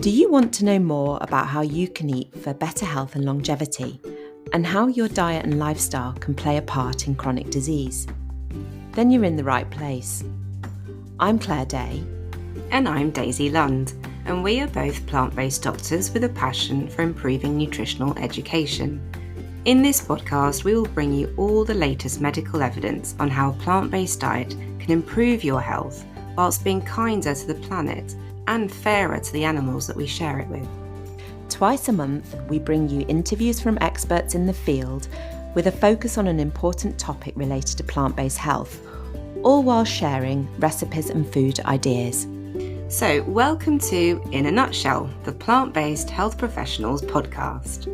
Do you want to know more about how you can eat for better health and longevity, and how your diet and lifestyle can play a part in chronic disease? Then you're in the right place. I'm Claire Day. And I'm Daisy Lund, and we are both plant-based doctors with a passion for improving nutritional education. In this podcast, we will bring you all the latest medical evidence on how a plant-based diet can improve your health whilst being kinder to the planet and fairer to the animals that we share it with. Twice a month, we bring you interviews from experts in the field with a focus on an important topic related to plant-based health, all while sharing recipes and food ideas. So, welcome to, in a nutshell, the Plant-Based Health Professionals podcast.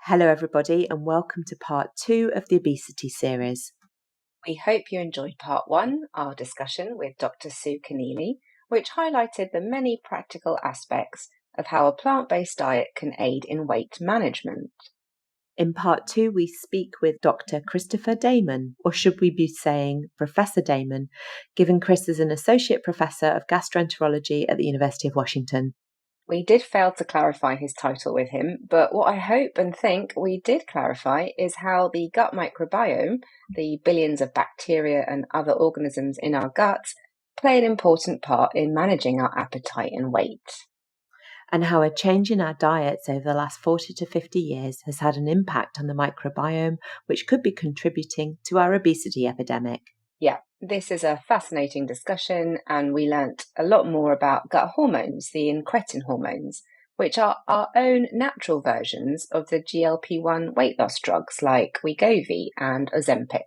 Hello everybody, and welcome to part 2 of the obesity series. We hope you enjoyed part 1, our discussion with Dr. Sue Keneally, which highlighted the many practical aspects of how a plant-based diet can aid in weight management. In part 2, we speak with Dr. Christopher Damman, or should we be saying Professor Damman, given Chris is an Associate Professor of Gastroenterology at the University of Washington. We did fail to clarify his title with him, but what I hope and think we did clarify is how the gut microbiome, the billions of bacteria and other organisms in our guts, play an important part in managing our appetite and weight. And how a change in our diets over the last 40 to 50 years has had an impact on the microbiome, which could be contributing to our obesity epidemic. Yeah, this is a fascinating discussion, and we learnt a lot more about gut hormones, the incretin hormones, which are our own natural versions of the GLP-1 weight loss drugs like Wegovy and Ozempic.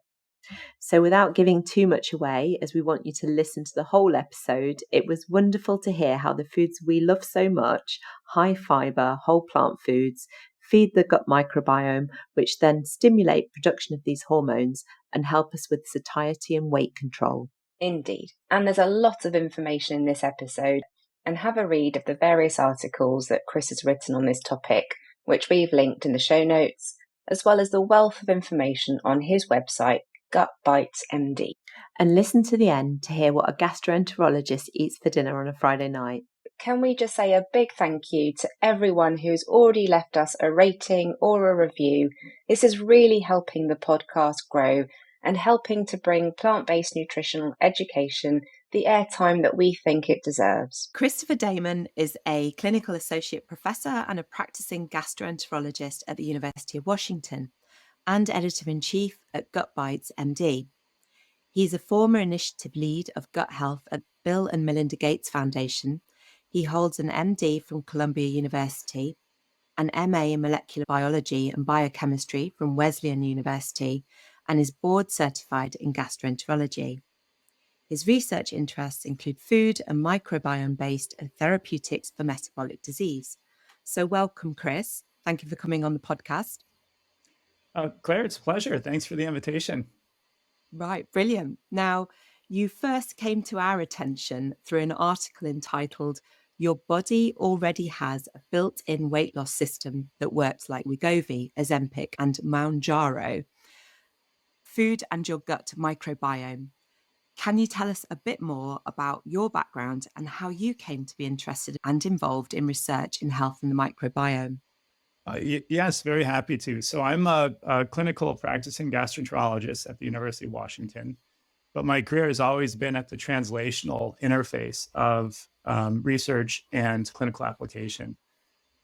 So without giving too much away, as we want you to listen to the whole episode, it was wonderful to hear how the foods we love so much, high fibre, whole plant foods, feed the gut microbiome, which then stimulate production of these hormones and help us with satiety and weight control. Indeed. And there's a lot of information in this episode, and have a read of the various articles that Chris has written on this topic, which we've linked in the show notes, as well as the wealth of information on his website, Gut Bites MD. And listen to the end to hear what a gastroenterologist eats for dinner on a Friday night. Can we just say a big thank you to everyone who's already left us a rating or a review? This is really helping the podcast grow and helping to bring plant-based nutritional education the airtime that we think it deserves. Christopher Damman is a clinical associate professor and a practising gastroenterologist at the University of Washington and editor-in-chief at Gut Bites MD. He's a former initiative lead of gut health at Bill and Melinda Gates Foundation. He holds an MD from Columbia University, an MA in Molecular Biology and Biochemistry from Wesleyan University, and is board certified in gastroenterology. His research interests include food and microbiome-based therapeutics for metabolic disease. So welcome, Chris. Thank you for coming on the podcast. Claire, it's a pleasure. Thanks for the invitation. Right, brilliant. Now, you first came to our attention through an article entitled "Your Body Already Has a Built-in Weight Loss System That Works Like Wegovy, Ozempic and Mounjaro, Food and Your Gut Microbiome." Can you tell us a bit more about your background and how you came to be interested and involved in research in health and the microbiome? Yes, very happy to. So I'm a clinical practicing gastroenterologist at the University of Washington, but my career has always been at the translational interface of research and clinical application.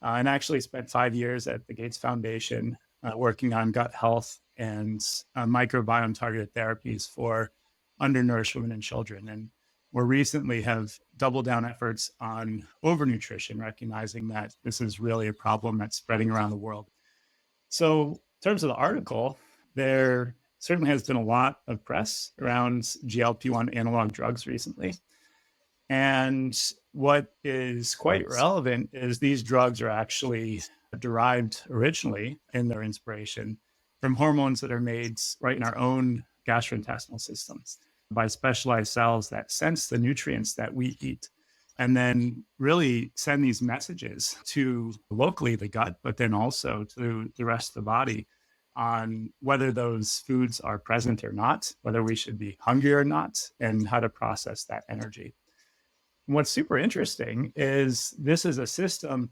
And actually spent 5 years at the Gates Foundation working on gut health and microbiome targeted therapies for undernourished women and children. And more recently have doubled down efforts on overnutrition, recognizing that this is really a problem that's spreading around the world. So in terms of the article, there certainly has been a lot of press around GLP-1 analog drugs recently. And what is quite relevant is these drugs are actually derived originally in their inspiration from hormones that are made right in our own gastrointestinal systems by specialized cells that sense the nutrients that we eat and then really send these messages to locally the gut, but then also to the rest of the body on whether those foods are present or not, whether we should be hungry or not, and how to process that energy. What's super interesting is this is a system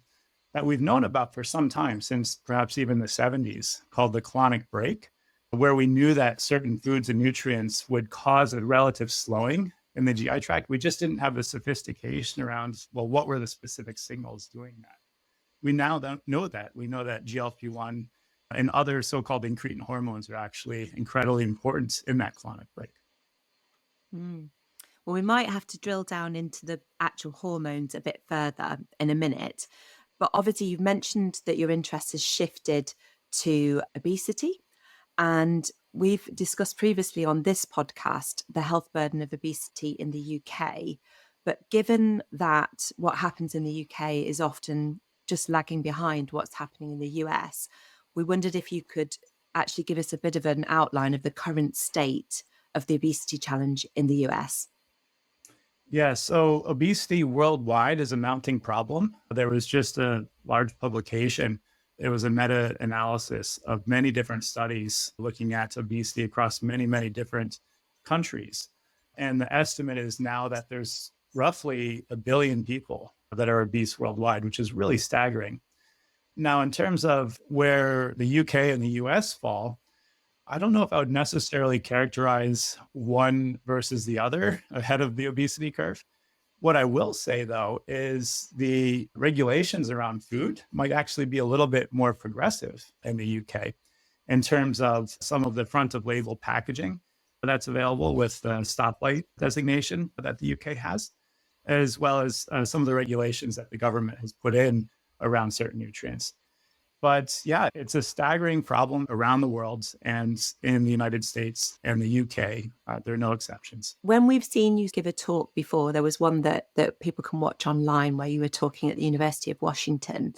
that we've known about for some time, since perhaps even the 70s, called the colonic break, where we knew that certain foods and nutrients would cause a relative slowing in the GI tract. We just didn't have the sophistication around, well, what were the specific signals doing that? We now don't know that. We know that GLP-1 and other so-called incretin hormones are actually incredibly important in that colonic break. Mm. Well, we might have to drill down into the actual hormones a bit further in a minute. But obviously, you've mentioned that your interest has shifted to obesity. And we've discussed previously on this podcast the health burden of obesity in the UK. But given that what happens in the UK is often just lagging behind what's happening in the US, we wondered if you could actually give us a bit of an outline of the current state of the obesity challenge in the US. Yeah, so obesity worldwide is a mounting problem. There was just a large publication. It was a meta-analysis of many different studies looking at obesity across many, many different countries. And the estimate is now that there's roughly 1 billion people that are obese worldwide, which is really staggering. Now, in terms of where the UK and the US fall, I don't know if I would necessarily characterize one versus the other ahead of the obesity curve. What I will say, though, is the regulations around food might actually be a little bit more progressive in the UK in terms of some of the front of label packaging that's available with the stoplight designation that the UK has, as well as some of the regulations that the government has put in around certain nutrients. But yeah, it's a staggering problem around the world, and in the United States and the UK, there are no exceptions. When we've seen you give a talk before, there was one that people can watch online where you were talking at the University of Washington.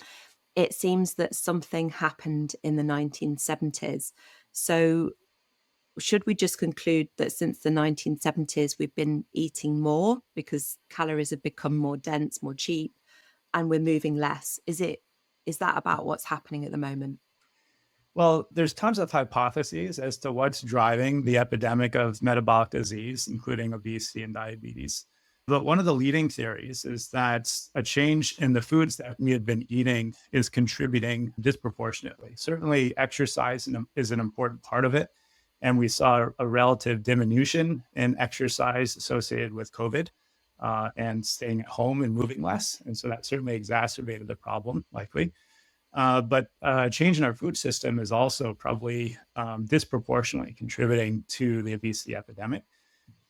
It seems that something happened in the 1970s. So should we just conclude that since the 1970s, we've been eating more because calories have become more dense, more cheap, and we're moving less? Is that about what's happening at the moment? Well, there's tons of hypotheses as to what's driving the epidemic of metabolic disease, including obesity and diabetes. But one of the leading theories is that a change in the foods that we had been eating is contributing disproportionately. Certainly, exercise is an important part of it. And we saw a relative diminution in exercise associated with COVID and staying at home and moving less. And so that certainly exacerbated the problem, likely. But change in our food system is also probably disproportionately contributing to the obesity epidemic.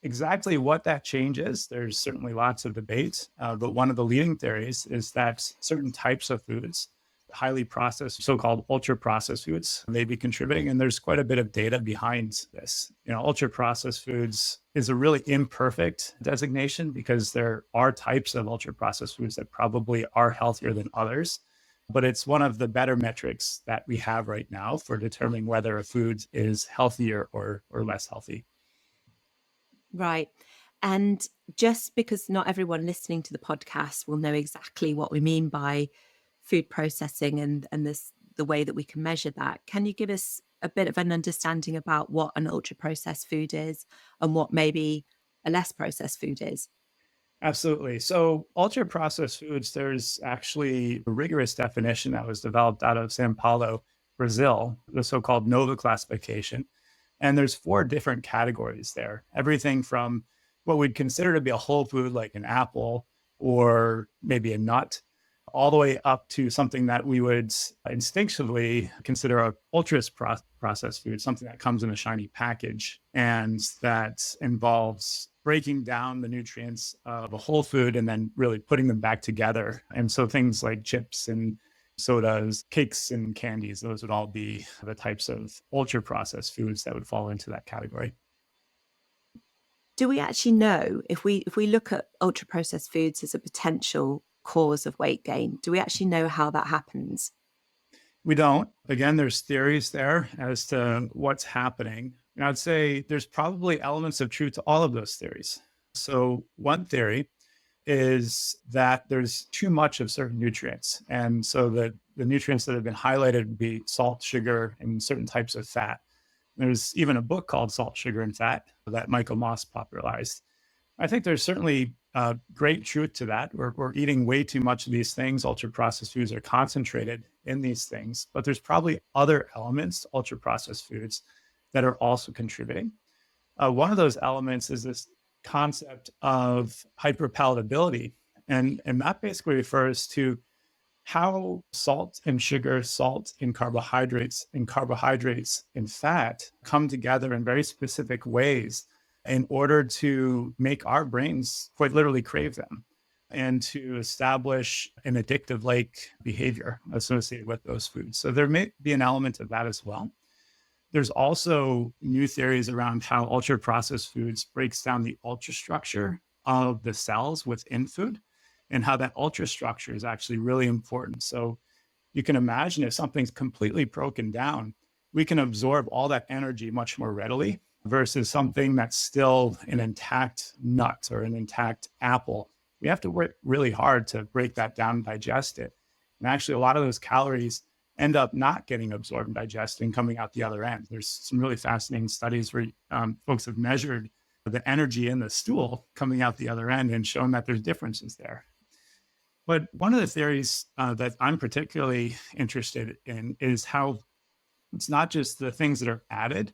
Exactly what that change is, there's certainly lots of debate. But one of the leading theories is that certain types of foods, highly processed, so-called ultra-processed foods, may be contributing. And there's quite a bit of data behind this. Ultra-processed foods is a really imperfect designation because there are types of ultra-processed foods that probably are healthier than others. But it's one of the better metrics that we have right now for determining whether a food is healthier or less healthy. Right. And just because not everyone listening to the podcast will know exactly what we mean by food processing and the way that we can measure that, can you give us a bit of an understanding about what an ultra processed food is and what maybe a less processed food is? Absolutely. So ultra processed foods, there's actually a rigorous definition that was developed out of Sao Paulo, Brazil, the so-called NOVA classification. And there's 4 different categories there. Everything from what we'd consider to be a whole food like an apple or maybe a nut, all the way up to something that we would instinctively consider a ultra processed food, something that comes in a shiny package and that involves breaking down the nutrients of a whole food and then really putting them back together. And so things like chips and sodas, cakes and candies, those would all be the types of ultra processed foods that would fall into that category. Do we actually know if we look at ultra processed foods as a potential cause of weight gain, do we actually know how that happens? We don't. Again, there's theories there as to what's happening. And I'd say there's probably elements of truth to all of those theories. So one theory is that there's too much of certain nutrients. And so the nutrients that have been highlighted would be salt, sugar, and certain types of fat. There's even a book called Salt, Sugar, and Fat that Michael Moss popularized. I think there's certainly great truth to that. We're eating way too much of these things. Ultra processed foods are concentrated in these things, but there's probably other elements to ultra processed foods that are also contributing. One of those elements is this concept of hyperpalatability. And that basically refers to how salt and sugar, salt and carbohydrates and fat come together in very specific ways in order to make our brains quite literally crave them and to establish an addictive like behavior associated with those foods. So there may be an element of that as well. There's also new theories around how ultra processed foods breaks down the ultrastructure of the cells within food and how that ultrastructure is actually really important. So you can imagine if something's completely broken down, we can absorb all that energy much more readily versus something that's still an intact nut or an intact apple. We have to work really hard to break that down and digest it. And actually, a lot of those calories end up not getting absorbed and digested and coming out the other end. There's some really fascinating studies where folks have measured the energy in the stool coming out the other end and shown that there's differences there. But one of the theories that I'm particularly interested in is how it's not just the things that are added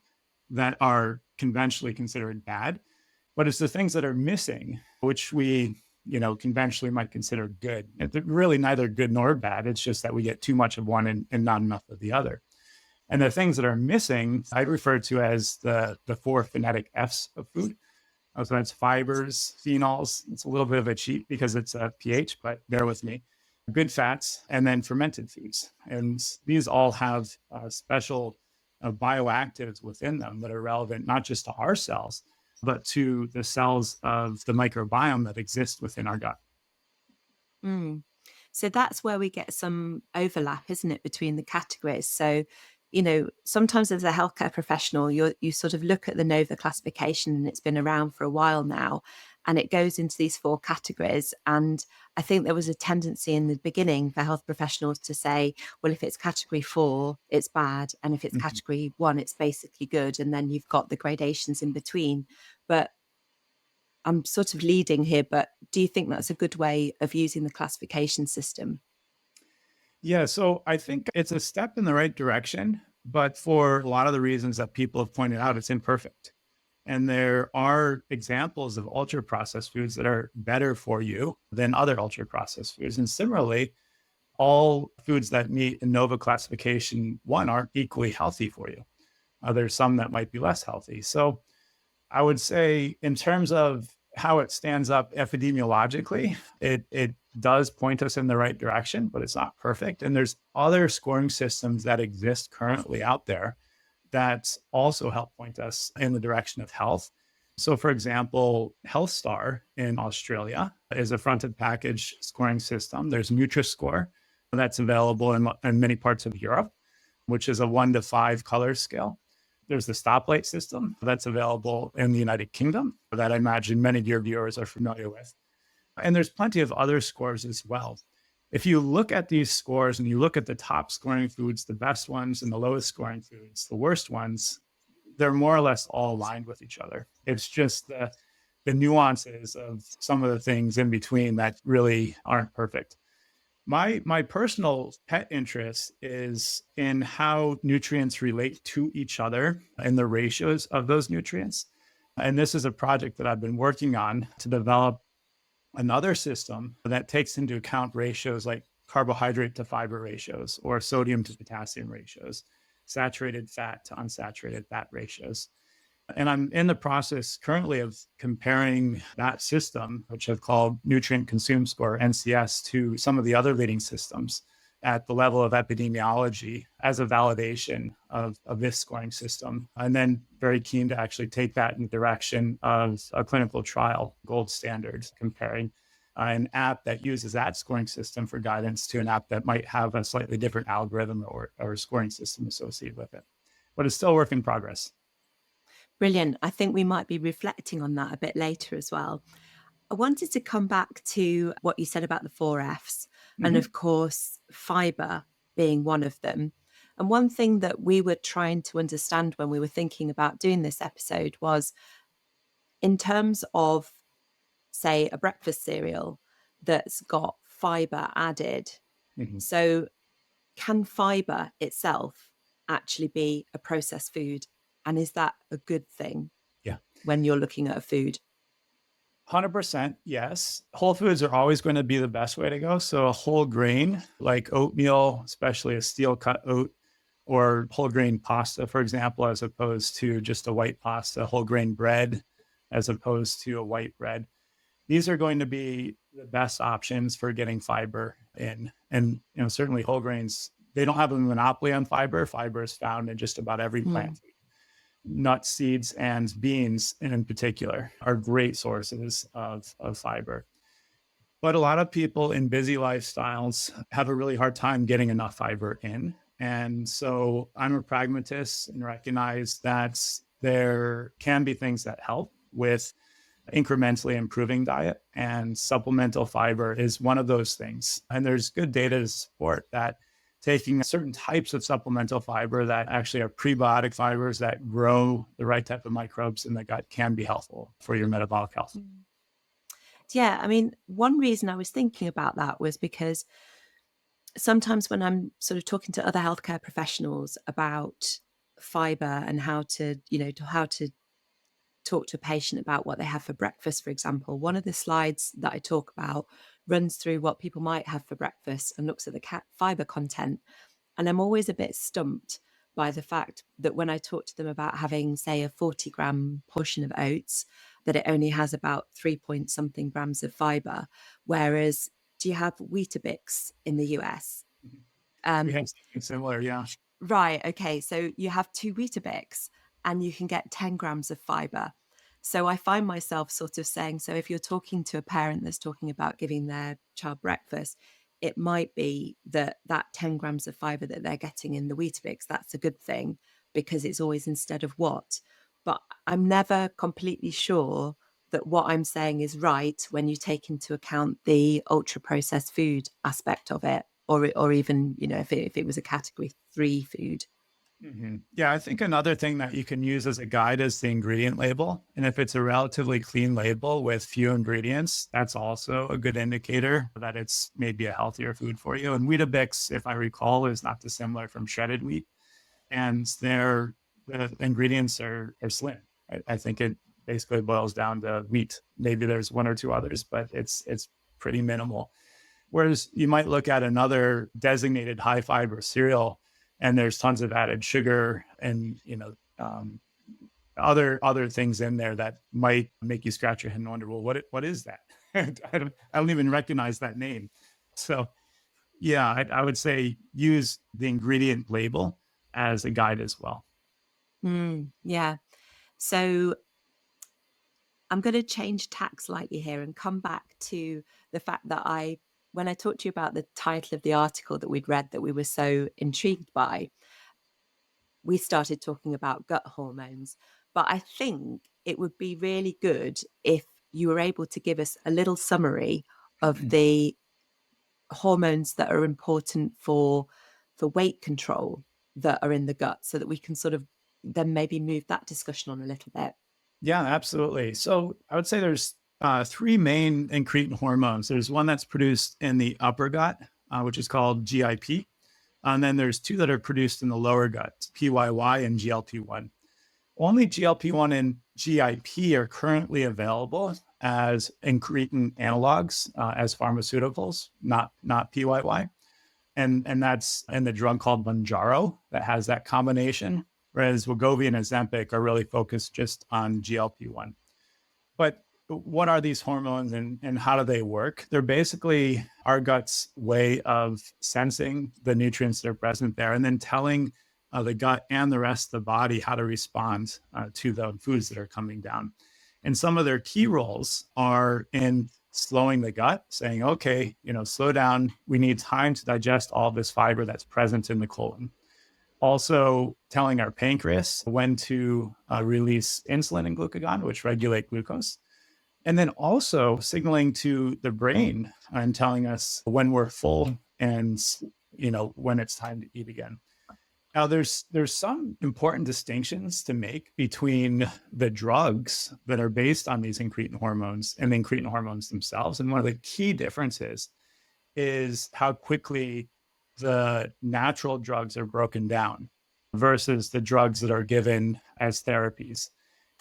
that are conventionally considered bad, but it's the things that are missing, which we conventionally might consider good. They're really neither good nor bad. It's just that we get too much of one and not enough of the other. And the things that are missing, I refer to as the four phonetic Fs of food. So that's fibers, phenols. It's a little bit of a cheat because it's a pH, but bear with me. Good fats, and then fermented foods. And these all have special bioactives within them that are relevant not just to our cells, but to the cells of the microbiome that exist within our gut. Mm. So that's where we get some overlap, isn't it, between the categories? So, sometimes as a healthcare professional, you sort of look at the NOVA classification, and it's been around for a while now, and it goes into these four categories. And I think there was a tendency in the beginning for health professionals to say, well, if it's category 4, it's bad. And if it's category 1, it's basically good. And then you've got the gradations in between. But I'm sort of leading here, but do you think that's a good way of using the classification system? Yeah, so I think it's a step in the right direction, but for a lot of the reasons that people have pointed out, it's imperfect. And there are examples of ultra processed foods that are better for you than other ultra processed foods. And similarly, all foods that meet NOVA classification 1 aren't equally healthy for you. There's some that might be less healthy. So I would say in terms of how it stands up epidemiologically, it does point us in the right direction, but it's not perfect. And there's other scoring systems that exist currently out there that also help point us in the direction of health. So for example, Health Star in Australia is a fronted package scoring system. There's Nutri-Score that's available in many parts of Europe, which is a 1 to 5 color scale. There's the Stoplight system that's available in the United Kingdom that I imagine many of your viewers are familiar with. And there's plenty of other scores as well. If you look at these scores and you look at the top scoring foods, the best ones, and the lowest scoring foods, the worst ones, they're more or less all aligned with each other. It's just the nuances of some of the things in between that really aren't perfect. My personal pet interest is in how nutrients relate to each other and the ratios of those nutrients. And this is a project that I've been working on to develop another system that takes into account ratios like carbohydrate to fiber ratios or sodium to potassium ratios, saturated fat to unsaturated fat ratios. And I'm in the process currently of comparing that system, which I've called Nutrient Consume Score, NCS, to some of the other leading systems at the level of epidemiology as a validation of this scoring system. And then very keen to actually take that in the direction of a clinical trial gold standards, comparing an app that uses that scoring system for guidance to an app that might have a slightly different algorithm or scoring system associated with it. But it's still a work in progress. Brilliant. I think we might be reflecting on that a bit later as well. I wanted to come back to what you said about the 4Fs, and of course, fiber being one of them. And one thing that we were trying to understand when we were thinking about doing this episode was in terms of say, a breakfast cereal that's got fiber added. Mm-hmm. So can fiber itself actually be a processed food? And is that a good thing Yeah. when you're looking at a food? 100% yes. Whole foods are always going to be the best way to go. So a whole grain like oatmeal, especially a steel cut oat, or whole grain pasta, for example, as opposed to just a white pasta, whole grain bread, as opposed to a white bread. These are going to be the best options for getting fiber in. And certainly whole grains, they don't have a monopoly on fiber. Fiber is found in just about every plant. Nuts, seeds, and beans in particular are great sources of fiber. But a lot of people in busy lifestyles have a really hard time getting enough fiber in. And so I'm a pragmatist and recognize that there can be things that help with incrementally improving diet, and supplemental fiber is one of those things. And there's good data to support that taking certain types of supplemental fiber that actually are prebiotic fibers that grow the right type of microbes in the gut can be helpful for your metabolic health. Yeah, I mean, one reason I was thinking about that was because sometimes when I'm sort of talking to other healthcare professionals about fiber and how to talk to a patient about what they have for breakfast, for example, one of the slides that I talk about runs through what people might have for breakfast and looks at the fiber content. And I'm always a bit stumped by the fact that when I talk to them about having, say, a 40-gram portion of oats, that it only has about 3 point something grams of fiber. Whereas, do you have Weetabix in the US? We have something similar, yeah. Right. Okay. So you have 2 Weetabix and you can get 10 grams of fiber. So I find myself sort of saying, so if you're talking to a parent that's talking about giving their child breakfast, it might be that 10 grams of fiber that they're getting in the Weetabix, that's a good thing because it's always instead of what. But I'm never completely sure that what I'm saying is right when you take into account the ultra processed food aspect of it, or even, if it was a category 3 food. Mm-hmm. Yeah, I think another thing that you can use as a guide is the ingredient label. And if it's a relatively clean label with few ingredients, that's also a good indicator that it's maybe a healthier food for you. And Weetabix, if I recall, is not dissimilar from shredded wheat. And the ingredients are slim. I think it basically boils down to wheat. Maybe there's one or two others, but it's pretty minimal. Whereas you might look at another designated high fiber cereal and there's tons of added sugar and other things in there that might make you scratch your head and wonder, well, what is that? I don't even recognize that name. So yeah, I would say use the ingredient label as a guide as well. Yeah. So I'm going to change tack slightly here and come back to the fact that when I talked to you about the title of the article that we'd read that we were so intrigued by, we started talking about gut hormones. But I think it would be really good if you were able to give us a little summary of the hormones that are important for weight control that are in the gut, so that we can sort of then maybe move that discussion on a little bit. Yeah, absolutely. So I would say there's 3 main incretin hormones. There's one that's produced in the upper gut, which is called GIP. And then there's 2 that are produced in the lower gut, PYY and GLP-1. Only GLP-1 and GIP are currently available as incretin analogs, as pharmaceuticals, not PYY. And that's in the drug called Mounjaro that has that combination, whereas Wegovy and Ozempic are really focused just on GLP-1. But what are these hormones and how do they work? They're basically our gut's way of sensing the nutrients that are present there and then telling the gut and the rest of the body how to respond to the foods that are coming down. And some of their key roles are in slowing the gut, saying, okay, slow down. We need time to digest all this fiber that's present in the colon. Also telling our pancreas when to release insulin and glucagon, which regulate glucose. And then also signaling to the brain and telling us when we're full and, when it's time to eat again. Now, there's some important distinctions to make between the drugs that are based on these incretin hormones and the incretin hormones themselves. And one of the key differences is how quickly the natural drugs are broken down versus the drugs that are given as therapies.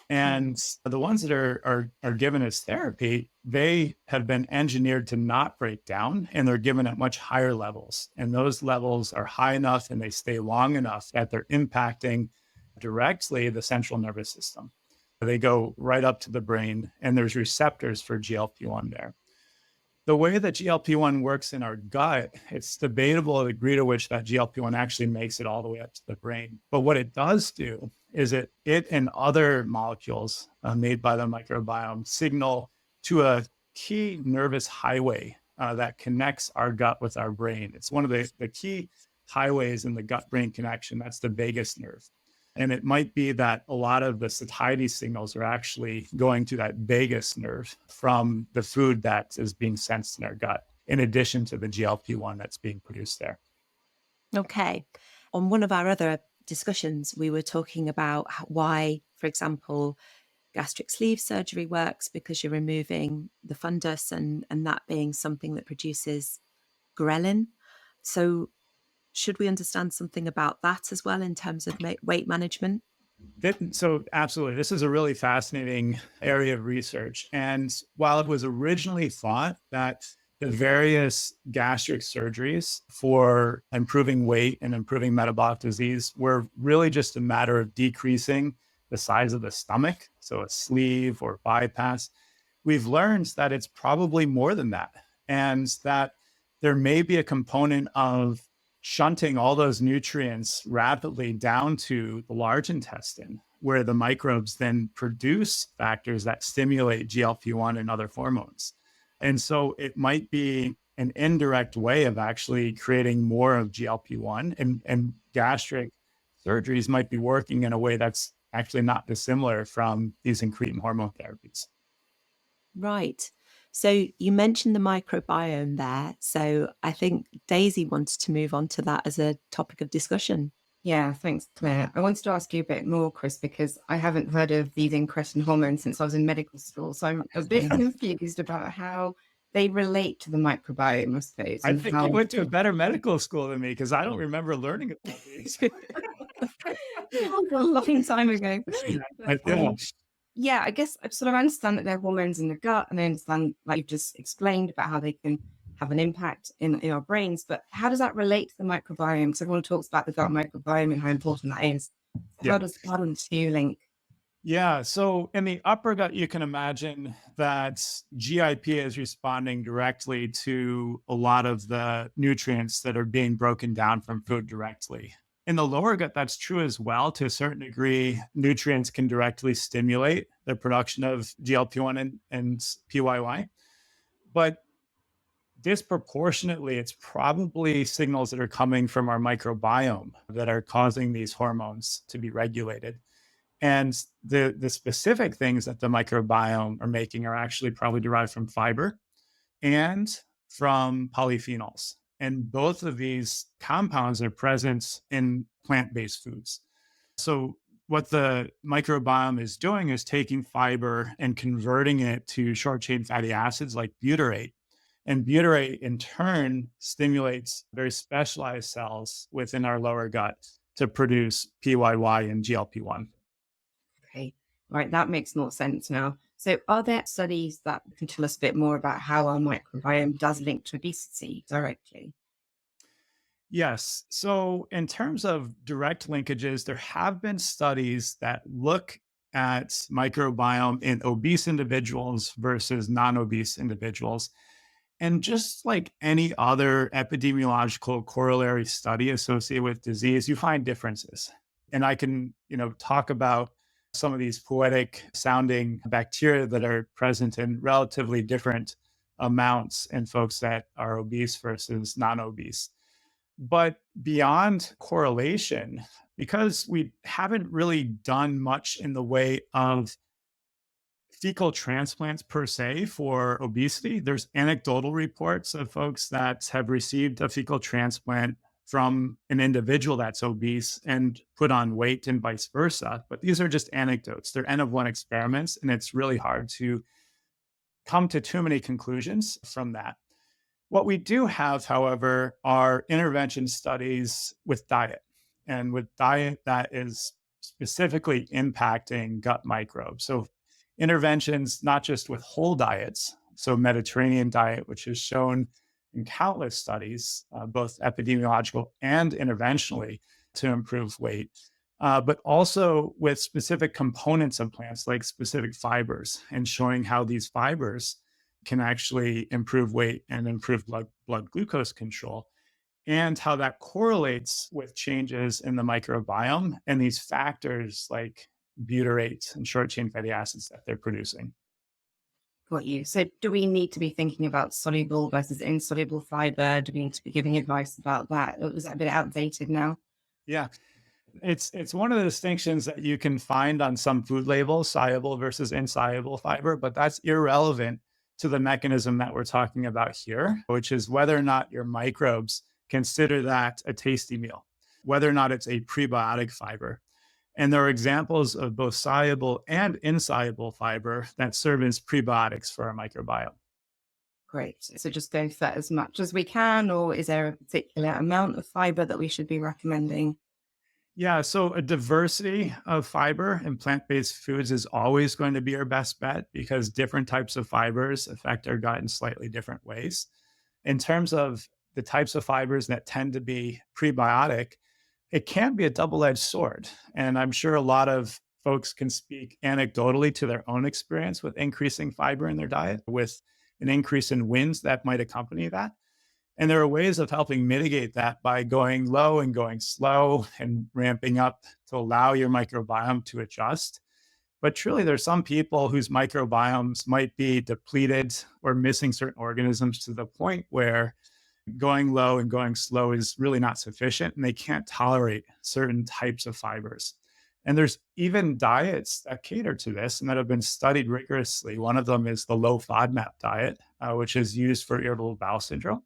And the ones that are given as therapy, they have been engineered to not break down, and they're given at much higher levels. And those levels are high enough and they stay long enough that they're impacting directly the central nervous system. They go right up to the brain, and there's receptors for GLP-1 there. The way that GLP-1 works in our gut, it's debatable the degree to which that GLP-1 actually makes it all the way up to the brain. But what it does do is it and other molecules made by the microbiome signal to a key nervous highway that connects our gut with our brain. It's one of the key highways in the gut-brain connection. That's the vagus nerve. And it might be that a lot of the satiety signals are actually going to that vagus nerve from the food that is being sensed in our gut, in addition to the GLP-1 that's being produced there. Okay. On one of our other discussions, we were talking about why, for example, gastric sleeve surgery works, because you're removing the fundus and that being something that produces ghrelin. So should we understand something about that as well in terms of weight management? So absolutely, this is a really fascinating area of research. And while it was originally thought that the various gastric surgeries for improving weight and improving metabolic disease were really just a matter of decreasing the size of the stomach, so a sleeve or bypass, we've learned that it's probably more than that, and that there may be a component of shunting all those nutrients rapidly down to the large intestine, where the microbes then produce factors that stimulate GLP-1 and other hormones. And so it might be an indirect way of actually creating more of GLP-1, and gastric surgeries might be working in a way that's actually not dissimilar from these incretin hormone therapies. Right. So you mentioned the microbiome there. So I think Daisy wanted to move on to that as a topic of discussion. Yeah, thanks, Claire. I wanted to ask you a bit more, Chris, because I haven't heard of these incretin hormones since I was in medical school. So I'm a bit confused about how they relate to the microbiome, I suppose. I think you went to a better medical school than me, because I don't remember learning about these. A long time ago. Yeah, I guess I sort of understand that they're hormones in the gut, and I understand, like you've just explained, about how they can have an impact in our brains. But how does that relate to the microbiome? So everyone talks about the gut microbiome and how important that is. How does the two link? Yeah, so in the upper gut, you can imagine that GIP is responding directly to a lot of the nutrients that are being broken down from food directly. In the lower gut, that's true as well. To a certain degree, nutrients can directly stimulate the production of GLP-1 and PYY. But disproportionately, it's probably signals that are coming from our microbiome that are causing these hormones to be regulated. And the specific things that the microbiome are making are actually probably derived from fiber and from polyphenols. And both of these compounds are present in plant-based foods. So what the microbiome is doing is taking fiber and converting it to short-chain fatty acids like butyrate. And butyrate in turn stimulates very specialized cells within our lower gut to produce PYY and GLP-1. Okay, right, that makes more sense now. So are there studies that can tell us a bit more about how our microbiome does link to obesity directly? Yes. So in terms of direct linkages, there have been studies that look at microbiome in obese individuals versus non-obese individuals. And just like any other epidemiological corollary study associated with disease, you find differences. And I can, talk about some of these poetic sounding bacteria that are present in relatively different amounts in folks that are obese versus non-obese. But beyond correlation, because we haven't really done much in the way of fecal transplants per se for obesity, there's anecdotal reports of folks that have received a fecal transplant from an individual that's obese and put on weight and vice versa. But these are just anecdotes. They're N of one experiments, and it's really hard to come to too many conclusions from that. What we do have, however, are intervention studies with diet, and with diet that is specifically impacting gut microbes. So, interventions not just with whole diets, so Mediterranean diet, which is shown in countless studies, both epidemiological and interventionally, to improve weight, but also with specific components of plants, like specific fibers, and showing how these fibers can actually improve weight and improve blood glucose control, and how that correlates with changes in the microbiome and these factors like butyrate and short chain fatty acids that they're producing. Got you. So do we need to be thinking about soluble versus insoluble fiber? Do we need to be giving advice about that? Or is that a bit outdated now? Yeah, it's one of the distinctions that you can find on some food labels, soluble versus insoluble fiber, but that's irrelevant to the mechanism that we're talking about here, which is whether or not your microbes consider that a tasty meal, whether or not it's a prebiotic fiber. And there are examples of both soluble and insoluble fiber that serve as prebiotics for our microbiome. Great. So just go for as much as we can, or is there a particular amount of fiber that we should be recommending? Yeah, so a diversity of fiber in plant-based foods is always going to be our best bet because different types of fibers affect our gut in slightly different ways. In terms of the types of fibers that tend to be prebiotic, it can be a double-edged sword. And I'm sure a lot of folks can speak anecdotally to their own experience with increasing fiber in their diet, with an increase in wins that might accompany that. And there are ways of helping mitigate that by going low and going slow and ramping up to allow your microbiome to adjust. But truly, there's some people whose microbiomes might be depleted or missing certain organisms to the point where going low and going slow is really not sufficient, and they can't tolerate certain types of fibers. And there's even diets that cater to this and that have been studied rigorously. One of them is the low FODMAP diet, which is used for irritable bowel syndrome.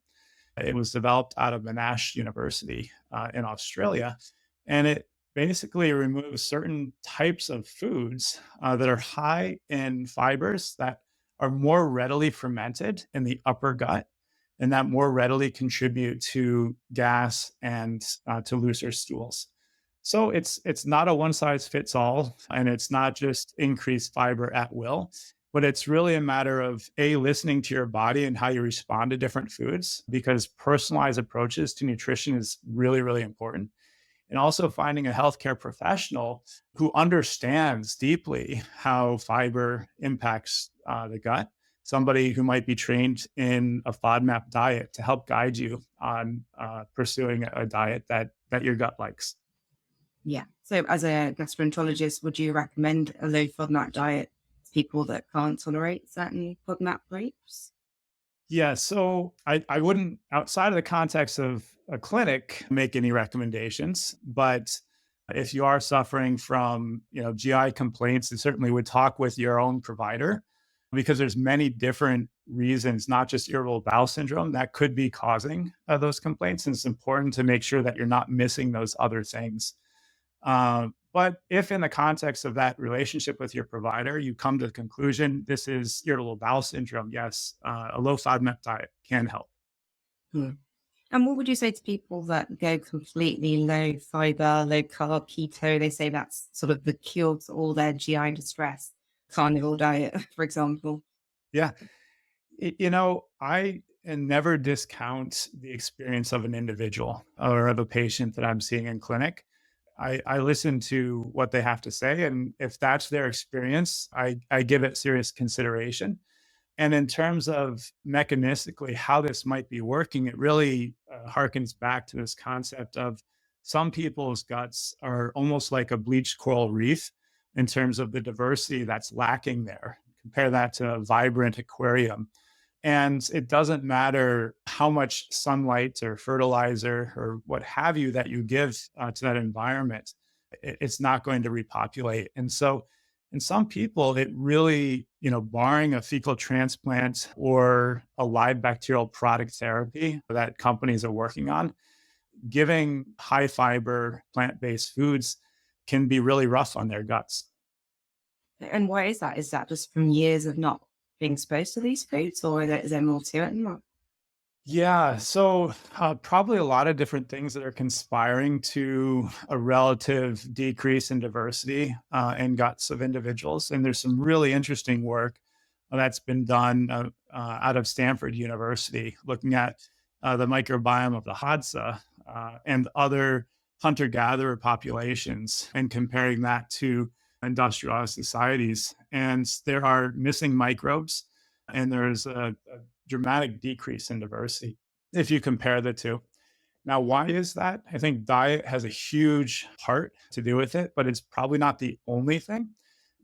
It was developed out of Monash University in Australia, and it basically removes certain types of foods that are high in fibers that are more readily fermented in the upper gut and that more readily contribute to gas and to looser stools. So it's not a one size fits all, and it's not just increased fiber at will, but it's really a matter of listening to your body and how you respond to different foods, because personalized approaches to nutrition is really, really important. And also finding a healthcare professional who understands deeply how fiber impacts the gut, somebody who might be trained in a FODMAP diet to help guide you on pursuing a diet that your gut likes. Yeah. So as a gastroenterologist, would you recommend a low FODMAP diet to people that can't tolerate certain FODMAP rates? Yeah, so I wouldn't, outside of the context of a clinic, make any recommendations. But if you are suffering from, GI complaints, you certainly would talk with your own provider, because there's many different reasons, not just irritable bowel syndrome, that could be causing those complaints. And it's important to make sure that you're not missing those other things. But if in the context of that relationship with your provider, you come to the conclusion this is irritable bowel syndrome, yes, a low FODMAP diet can help. Hmm. And what would you say to people that go completely low fiber, low carb, keto? They say that's sort of the cure to all their GI distress, carnivore diet, for example. Yeah. I never discount the experience of an individual or of a patient that I'm seeing in clinic. I listen to what they have to say. And if that's their experience, I give it serious consideration. And in terms of mechanistically how this might be working, it really harkens back to this concept of some people's guts are almost like a bleached coral reef in terms of the diversity that's lacking there. Compare that to a vibrant aquarium. And it doesn't matter how much sunlight or fertilizer or what have you that you give to that environment, it's not going to repopulate. And so in some people, it really, barring a fecal transplant or a live bacterial product therapy that companies are working on, giving high fiber plant-based foods can be really rough on their guts. And why is that? Is that just from years of not being exposed to these foods, or is there more to it than that? Yeah, so probably a lot of different things that are conspiring to a relative decrease in diversity in guts of individuals. And there's some really interesting work that's been done out of Stanford University looking at the microbiome of the Hadza and other hunter-gatherer populations and comparing that to industrialized societies. And there are missing microbes, and there's a dramatic decrease in diversity if you compare the two. Now, why is that? I think diet has a huge part to do with it, but it's probably not the only thing.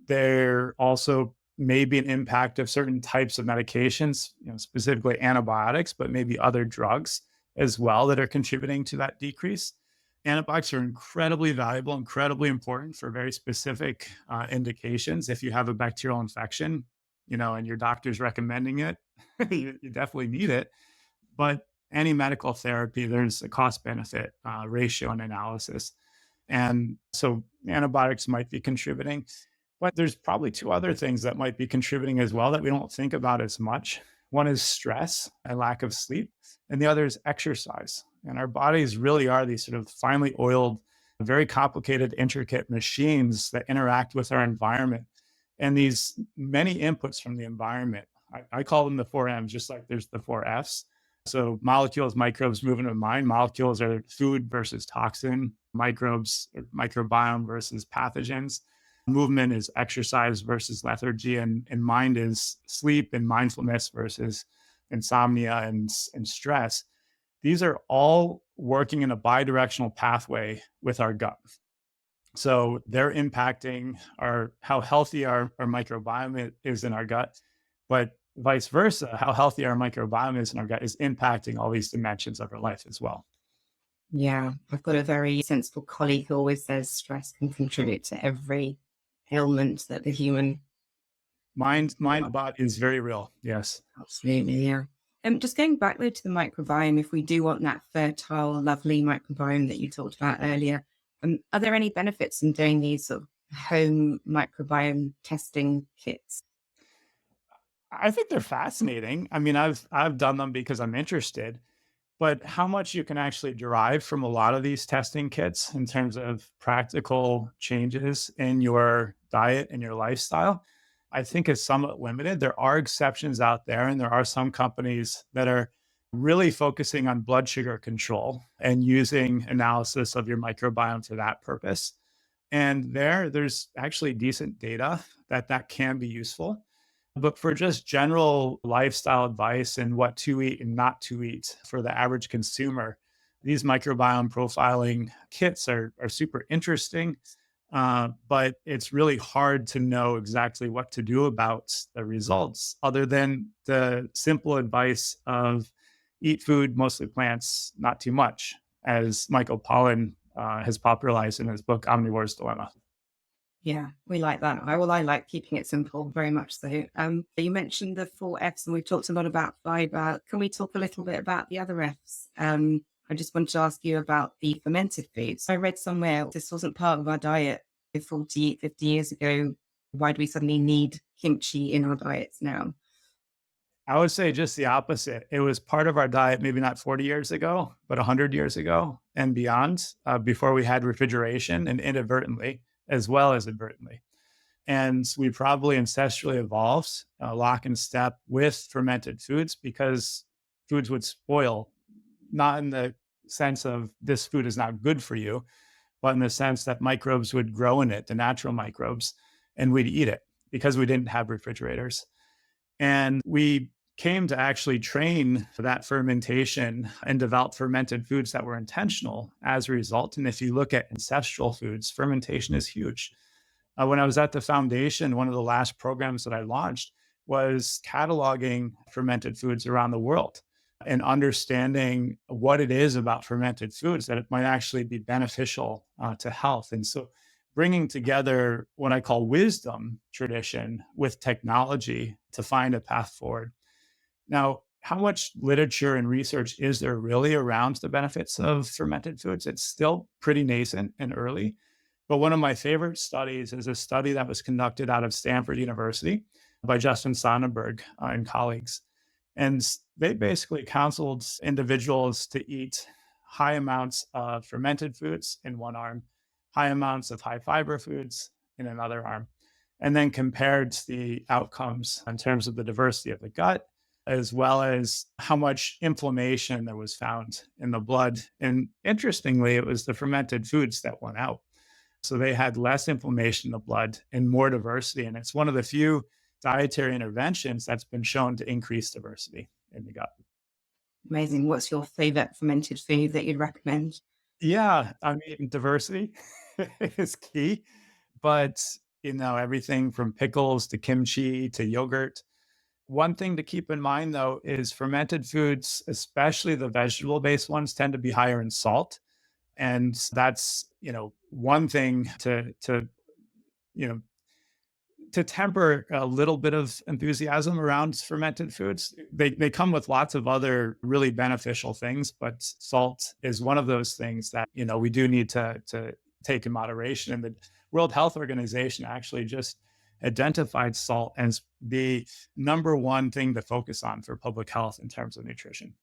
There also may be an impact of certain types of medications, specifically antibiotics, but maybe other drugs as well that are contributing to that decrease. Antibiotics are incredibly valuable, incredibly important for very specific indications. If you have a bacterial infection, and your doctor's recommending it, you definitely need it. But any medical therapy, there's a cost benefit ratio and analysis. And so antibiotics might be contributing, but there's probably two other things that might be contributing as well that we don't think about as much. One is stress and lack of sleep, and the other is exercise. And our bodies really are these sort of finely oiled, very complicated, intricate machines that interact with our environment. And these many inputs from the environment, I call them the four M's, just like there's the four F's. So molecules, microbes, movement of mind. Molecules are food versus toxin. Microbes, microbiome versus pathogens. Movement is exercise versus lethargy. And mind is sleep and mindfulness versus insomnia and stress. These are all working in a bidirectional pathway with our gut. So they're impacting how healthy our microbiome is in our gut, but vice versa, how healthy our microbiome is in our gut is impacting all these dimensions of our life as well. Yeah, I've got a very sensible colleague who always says stress can contribute to every ailment that the human mind body is very real. Yes, absolutely. Yeah. Just going back though to the microbiome, if we do want that fertile, lovely microbiome that you talked about earlier, are there any benefits in doing these sort of home microbiome testing kits? I think they're fascinating. I mean, I've done them because I'm interested, but how much you can actually derive from a lot of these testing kits in terms of practical changes in your diet and your lifestyle, I think is somewhat limited. There are exceptions out there, and there are some companies that are really focusing on blood sugar control and using analysis of your microbiome for that purpose. And there's actually decent data that can be useful. But for just general lifestyle advice and what to eat and not to eat for the average consumer, these microbiome profiling kits are super interesting. But it's really hard to know exactly what to do about the results other than the simple advice of eat food, mostly plants, not too much, as Michael Pollan has popularized in his book, Omnivore's Dilemma. Yeah, we like that. I like keeping it simple, very much so. You mentioned the four Fs, and we've talked a lot about fiber. Can we talk a little bit about the other Fs? I just wanted to ask you about the fermented foods. I read somewhere this wasn't part of our diet 40, 50 years ago. Why do we suddenly need kimchi in our diets now? I would say just the opposite. It was part of our diet, maybe not 40 years ago, but 100 years ago and beyond, before we had refrigeration, and inadvertently as well as advertently. And we probably ancestrally evolved lock and step with fermented foods because foods would spoil, not in the sense of this food is not good for you, but in the sense that microbes would grow in it, the natural microbes, and we'd eat it because we didn't have refrigerators. And we came to actually train for that fermentation and develop fermented foods that were intentional as a result. And if you look at ancestral foods, fermentation is huge. When I was at the foundation, one of the last programs that I launched was cataloging fermented foods around the world and understanding what it is about fermented foods that it might actually be beneficial to health. And so bringing together what I call wisdom tradition with technology to find a path forward. Now, how much literature and research is there really around the benefits of fermented foods? It's still pretty nascent and early. But one of my favorite studies is a study that was conducted out of Stanford University by Justin Sonnenberg and colleagues. And they basically counseled individuals to eat high amounts of fermented foods in one arm, high amounts of high fiber foods in another arm, and then compared the outcomes in terms of the diversity of the gut, as well as how much inflammation there was found in the blood. And interestingly, it was the fermented foods that won out. So they had less inflammation in the blood and more diversity. And it's one of the few dietary interventions that's been shown to increase diversity in the gut. Amazing. What's your favorite fermented food that you'd recommend? Yeah, I mean, diversity is key, but everything from pickles to kimchi to yogurt. One thing to keep in mind though is fermented foods, especially the vegetable-based ones, tend to be higher in salt. And that's, one thing you know, to temper a little bit of enthusiasm around fermented foods. They come with lots of other really beneficial things, but salt is one of those things that, we do need to take in moderation. And the World Health Organization actually just identified salt as the number one thing to focus on for public health in terms of nutrition.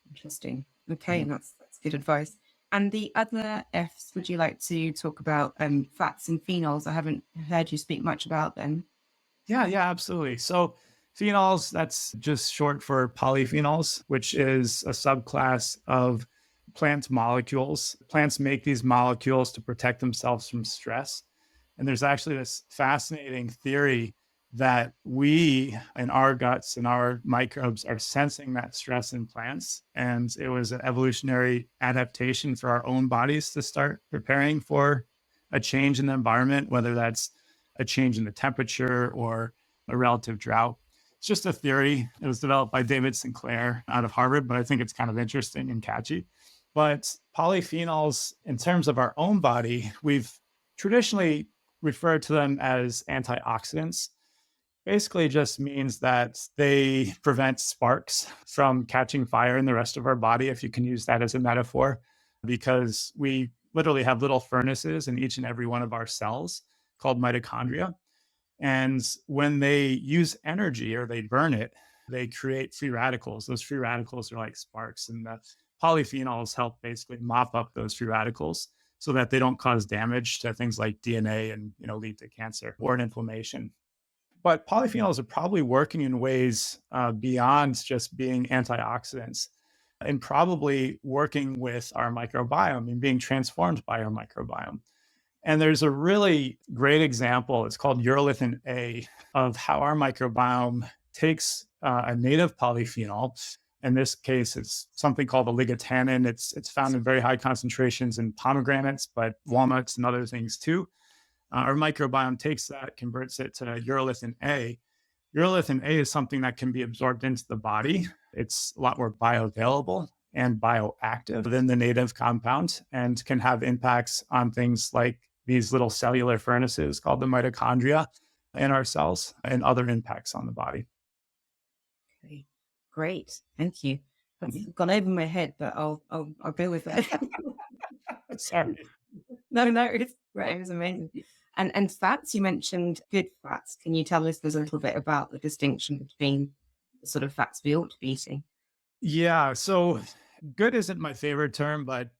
Interesting. Okay, that's good advice. And the other Fs, would you like to talk about fats and phenols? I haven't heard you speak much about them. Yeah, absolutely. So phenols, that's just short for polyphenols, which is a subclass of plant molecules. Plants make these molecules to protect themselves from stress. And there's actually this fascinating theory that we in our guts and our microbes are sensing that stress in plants. And it was an evolutionary adaptation for our own bodies to start preparing for a change in the environment, whether that's a change in the temperature or a relative drought. It's just a theory. It was developed by David Sinclair out of Harvard, but I think it's kind of interesting and catchy. But polyphenols, in terms of our own body, we've traditionally referred to them as antioxidants. Basically just means that they prevent sparks from catching fire in the rest of our body, if you can use that as a metaphor, because we literally have little furnaces in each and every one of our cells called mitochondria. And when they use energy or they burn it, they create free radicals. Those free radicals are like sparks, and the polyphenols help basically mop up those free radicals so that they don't cause damage to things like DNA and lead to cancer or an inflammation. But polyphenols are probably working in ways beyond just being antioxidants, and probably working with our microbiome and being transformed by our microbiome. And there's a really great example, it's called urolithin A, of how our microbiome takes a native polyphenol. In this case, it's something called a ligotannin. It's found in very high concentrations in pomegranates, but walnuts and other things too. Our microbiome takes that, converts it to urolithin A. Urolithin A is something that can be absorbed into the body. It's a lot more bioavailable and bioactive than the native compound, and can have impacts on things like these little cellular furnaces called the mitochondria in our cells, and other impacts on the body. Okay, great. Thank you. That's gone over my head, but I'll go with it. Sorry. No, it's great. It was amazing. And fats, you mentioned good fats. Can you tell us a little bit about the distinction between the sort of fats we ought to be eating? Yeah. So good isn't my favorite term, but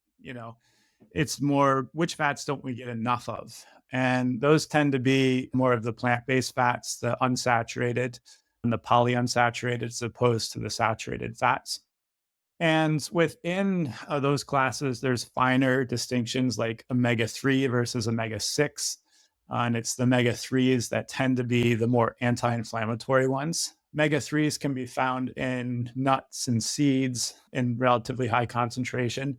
it's more which fats don't we get enough of? And those tend to be more of the plant-based fats, the unsaturated and the polyunsaturated, as opposed to the saturated fats. And within those classes, there's finer distinctions like omega-3 versus omega-6. And it's the omega-3s that tend to be the more anti-inflammatory ones. Omega-3s can be found in nuts and seeds in relatively high concentration.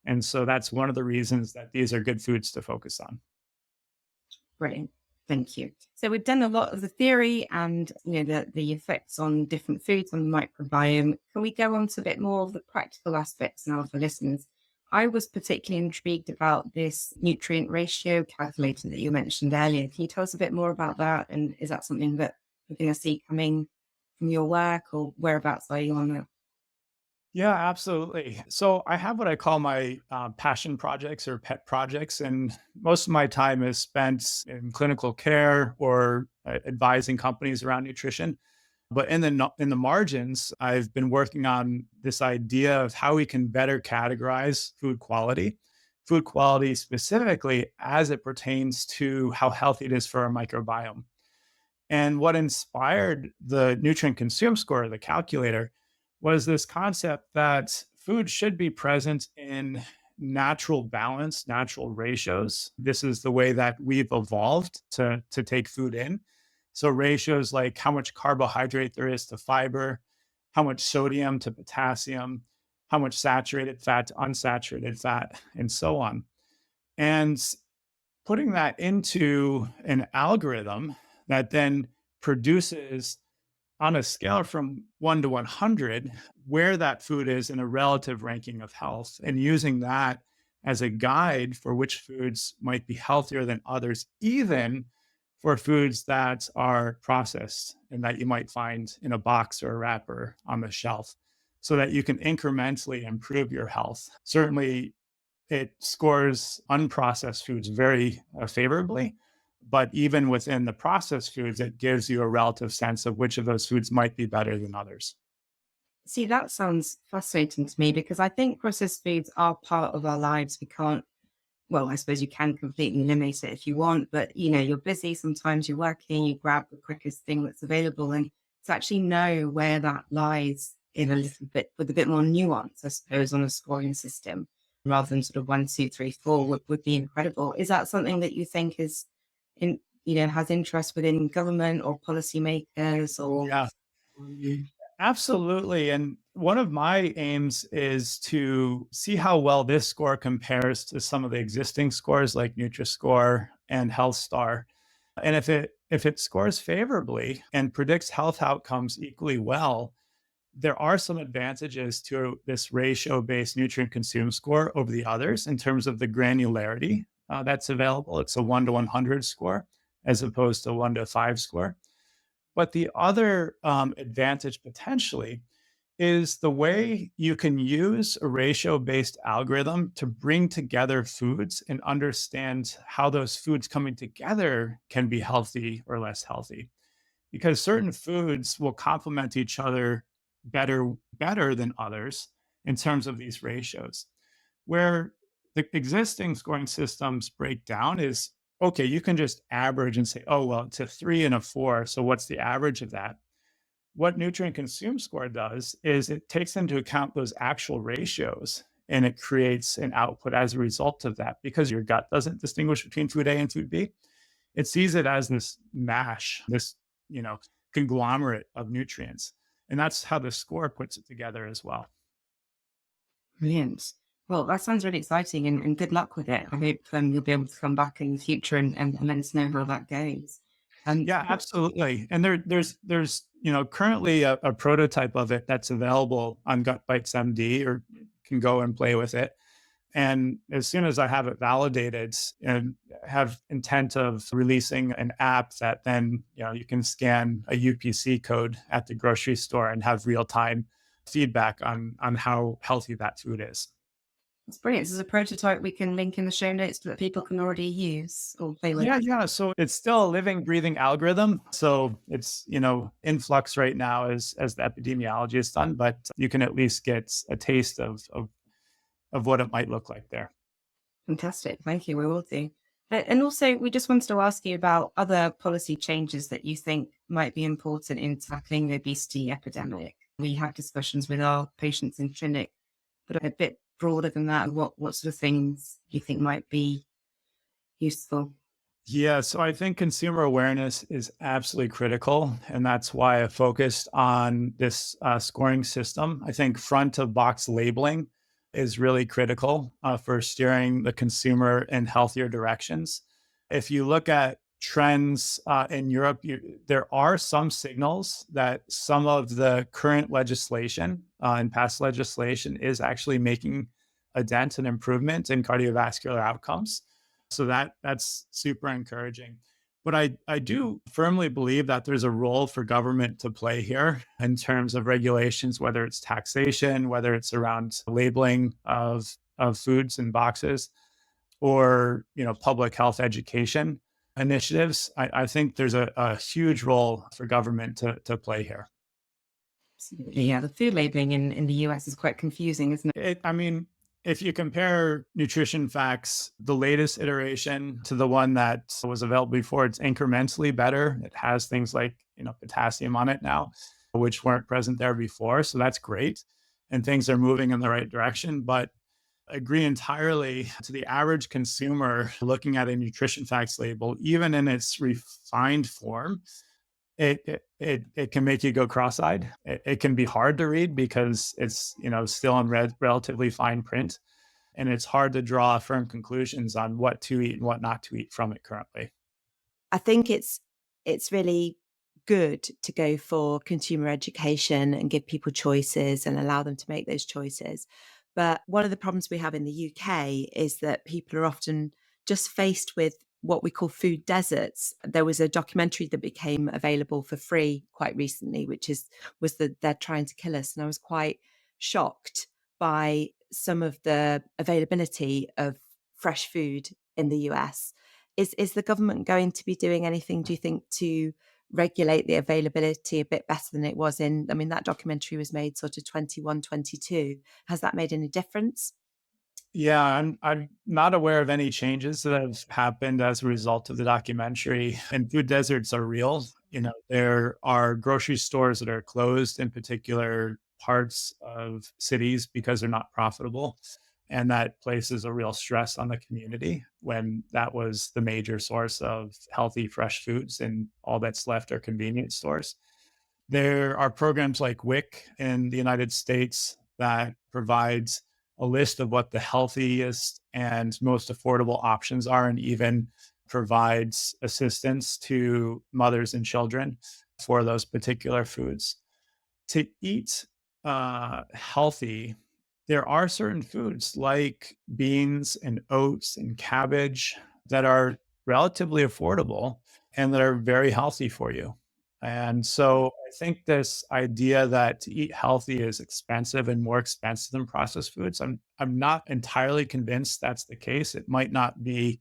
And so that's one of the reasons that these are good foods to focus on. Brilliant. Thank you. So we've done a lot of the theory and the effects on different foods on the microbiome. Can we go on to a bit more of the practical aspects now for listeners? I was particularly intrigued about this nutrient ratio calculator that you mentioned earlier. Can you tell us a bit more about that? And is that something that we're going to see coming from your work, or whereabouts are you on that? Yeah, absolutely. So I have what I call my passion projects or pet projects, and most of my time is spent in clinical care or advising companies around nutrition. But in the margins, I've been working on this idea of how we can better categorize food quality specifically as it pertains to how healthy it is for our microbiome. And what inspired the nutrient consume score, the calculator, was this concept that food should be present in natural balance, natural ratios. This is the way that we've evolved to take food in. So ratios like how much carbohydrate there is to fiber, how much sodium to potassium, how much saturated fat to unsaturated fat, and so on. And putting that into an algorithm that then produces on a scale from 1 to 100 where that food is in a relative ranking of health, and using that as a guide for which foods might be healthier than others, even for foods that are processed and that you might find in a box or a wrapper on the shelf, so that you can incrementally improve your health. Certainly it scores unprocessed foods very favorably. But even within the processed foods, it gives you a relative sense of which of those foods might be better than others. See, that sounds fascinating to me because I think processed foods are part of our lives. We can't, well, I suppose you can completely eliminate it if you want, but you're busy. Sometimes you're working, you grab the quickest thing that's available. And to actually know where that lies in a little bit with a bit more nuance, I suppose, on a scoring system rather than sort of 1, 2, 3, 4 would be incredible. Is that something that you think is has interest within government or policymakers or? Yeah, um, absolutely. And one of my aims is to see how well this score compares to some of the existing scores like Nutri-Score and Health Star. And if it scores favorably and predicts health outcomes equally well, there are some advantages to this ratio-based nutrient consume score over the others in terms of the granularity that's available. It's a 1 to 100 score as opposed to 1 to 5 score. But the other advantage potentially is the way you can use a ratio-based algorithm to bring together foods and understand how those foods coming together can be healthy or less healthy, because certain foods will complement each other better than others in terms of these ratios. Where the existing scoring systems break down is, okay, you can just average and say, oh, well, it's a 3 and a 4, so what's the average of that? What nutrient consume score does is it takes into account those actual ratios, and it creates an output as a result of that, because your gut doesn't distinguish between food A and food B. It sees it as this mash, this, conglomerate of nutrients. And that's how the score puts it together as well. Brilliant. Well, that sounds really exciting and good luck with it. I hope you'll be able to come back in the future and let us know how that goes. Yeah, absolutely. And there's currently a prototype of it that's available on Gut Bites MD, or can go and play with it. And as soon as I have it validated and have intent of releasing an app that then, you can scan a UPC code at the grocery store and have real time feedback on how healthy that food is. It's brilliant. This is a prototype we can link in the show notes that people can already use or play with. Yeah. So it's still a living, breathing algorithm. So it's, in flux right now as the epidemiology is done, but you can at least get a taste of what it might look like there. Fantastic. Thank you. We will do. And also, we just wanted to ask you about other policy changes that you think might be important in tackling the obesity epidemic. We had discussions with our patients in clinic, but a bit broader than that. What sort of things you think might be useful? Yeah, so I think consumer awareness is absolutely critical. And that's why I focused on this scoring system. I think front of box labeling is really critical for steering the consumer in healthier directions. If you look at trends in Europe, there are some signals that some of the current legislation and past legislation is actually making a dent and improvement in cardiovascular outcomes. So that's super encouraging. But I do firmly believe that there's a role for government to play here in terms of regulations, whether it's taxation, whether it's around labeling of foods in boxes, or public health education initiatives. I think there's a huge role for government to play here. Absolutely. Yeah, the food labeling in the US is quite confusing, isn't it? I mean, if you compare nutrition facts, the latest iteration to the one that was available before, it's incrementally better. It has things like, potassium on it now, which weren't present there before. So that's great. And things are moving in the right direction. But I agree entirely, to the average consumer looking at a nutrition facts label, even in its refined form, it can make you go cross-eyed. It can be hard to read because it's still in relatively fine print, and it's hard to draw firm conclusions on what to eat and what not to eat from it currently. I think it's really good to go for consumer education and give people choices and allow them to make those choices. But one of the problems we have in the UK is that people are often just faced with what we call food deserts. There was a documentary that became available for free quite recently, which was that they're trying to kill us. And I was quite shocked by some of the availability of fresh food in the US. Is the government going to be doing anything, do you think, to regulate the availability a bit better than it was that documentary was made sort of 21, 22. Has that made any difference? Yeah, I'm not aware of any changes that have happened as a result of the documentary. And food deserts are real. There are grocery stores that are closed in particular parts of cities because they're not profitable. And that places a real stress on the community when that was the major source of healthy, fresh foods, and all that's left are convenience stores. There are programs like WIC in the United States that provides a list of what the healthiest and most affordable options are, and even provides assistance to mothers and children for those particular foods. To eat healthy, there are certain foods like beans and oats and cabbage that are relatively affordable and that are very healthy for you. And so I think this idea that to eat healthy is expensive and more expensive than processed foods, I'm not entirely convinced that's the case. It might not be,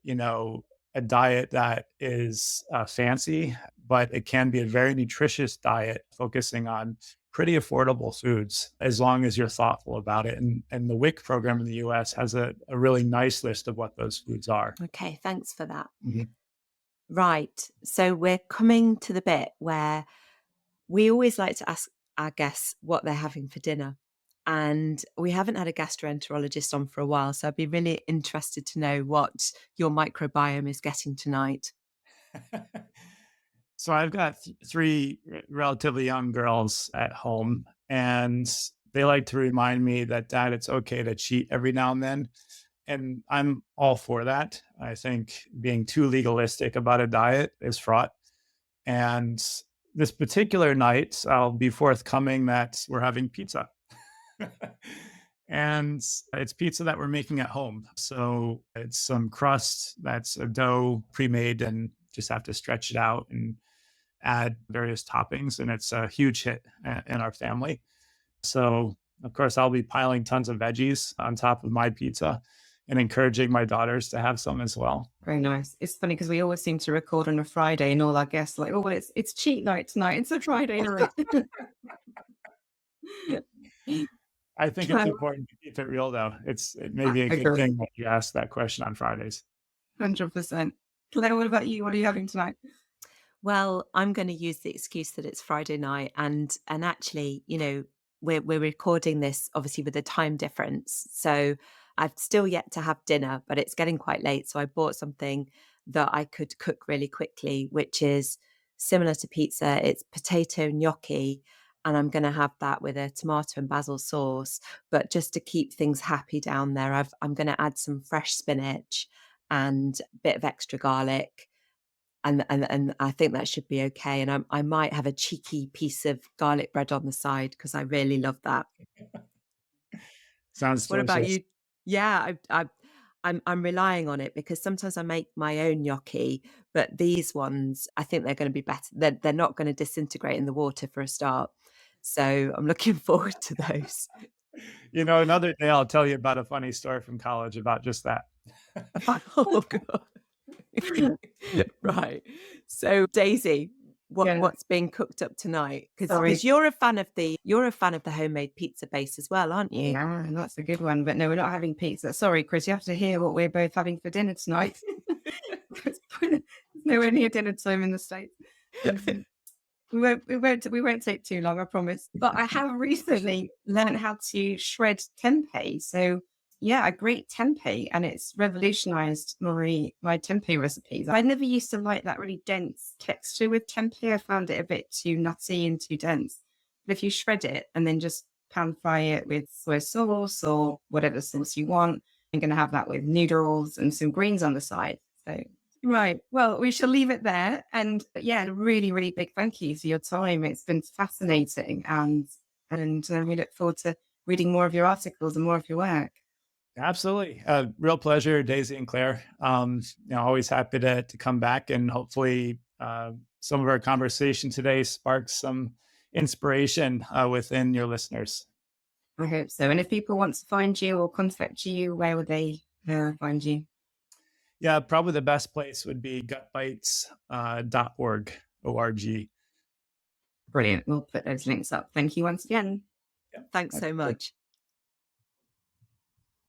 you know, a diet that is fancy, but it can be a very nutritious diet focusing on pretty affordable foods as long as you're thoughtful about it. And the WIC program in the US has a really nice list of what those foods are. Okay, thanks for that. Mhm. Right. So we're coming to the bit where we always like to ask our guests what they're having for dinner. And we haven't had a gastroenterologist on for a while. So I'd be really interested to know what your microbiome is getting tonight. So I've got three relatively young girls at home, and they like to remind me that, Dad, it's okay to cheat every now and then. And I'm all for that. I think being too legalistic about a diet is fraught. And this particular night, I'll be forthcoming that we're having pizza. And it's pizza that we're making at home. So it's some crust that's a dough pre-made, and just have to stretch it out and add various toppings. And it's a huge hit in our family. So, of course, I'll be piling tons of veggies on top of my pizza and encouraging my daughters to have some as well. Very nice. It's funny because we always seem to record on a Friday, and all our guests are like, "Oh, well, it's cheat night tonight. It's a Friday night." I think it's important to keep it real, though. It may be a good thing that you ask that question on Fridays. 100%. Claire, what about you? What are you having tonight? Well, I'm going to use the excuse that it's Friday night, and actually, we're recording this obviously with a time difference, so I've still yet to have dinner, but it's getting quite late, so I bought something that I could cook really quickly, which is similar to pizza. It's potato gnocchi, and I'm going to have that with a tomato and basil sauce. But just to keep things happy down there, I'm going to add some fresh spinach and a bit of extra garlic. And I think that should be okay. And I might have a cheeky piece of garlic bread on the side because I really love that. Sounds What about delicious. you? Yeah, I'm relying on it because sometimes I make my own gnocchi, but these ones, I think they're going to be better. They're not going to disintegrate in the water for a start. So I'm looking forward to those. Another day I'll tell you about a funny story from college about just that. Oh, God. Right. So Daisy, what's being cooked up tonight? Because you're a fan of the homemade pizza base as well, aren't you? Yeah, that's a good one. But no, we're not having pizza. Sorry, Chris, you have to hear what we're both having for dinner tonight. There's nowhere near dinner time in the States. We won't take too long, I promise. But I have recently learned how to shred tempeh. So yeah, a great tempeh, and it's revolutionized my tempeh recipes. I never used to like that really dense texture with tempeh. I found it a bit too nutty and too dense. But if you shred it and then just pan fry it with soy sauce or whatever sauce you want, you're going to have that with noodles and some greens on the side. So right. Well, we shall leave it there. And yeah, a really, really big thank you for your time. It's been fascinating, and we look forward to reading more of your articles and more of your work. Absolutely. Real pleasure, Daisy and Claire. Always happy to come back, and hopefully some of our conversation today sparks some inspiration within your listeners. I hope so. And if people want to find you or contact you, where would they find you? Yeah, probably the best place would be gutbites.org. Brilliant. We'll put those links up. Thank you once again. Thanks so much.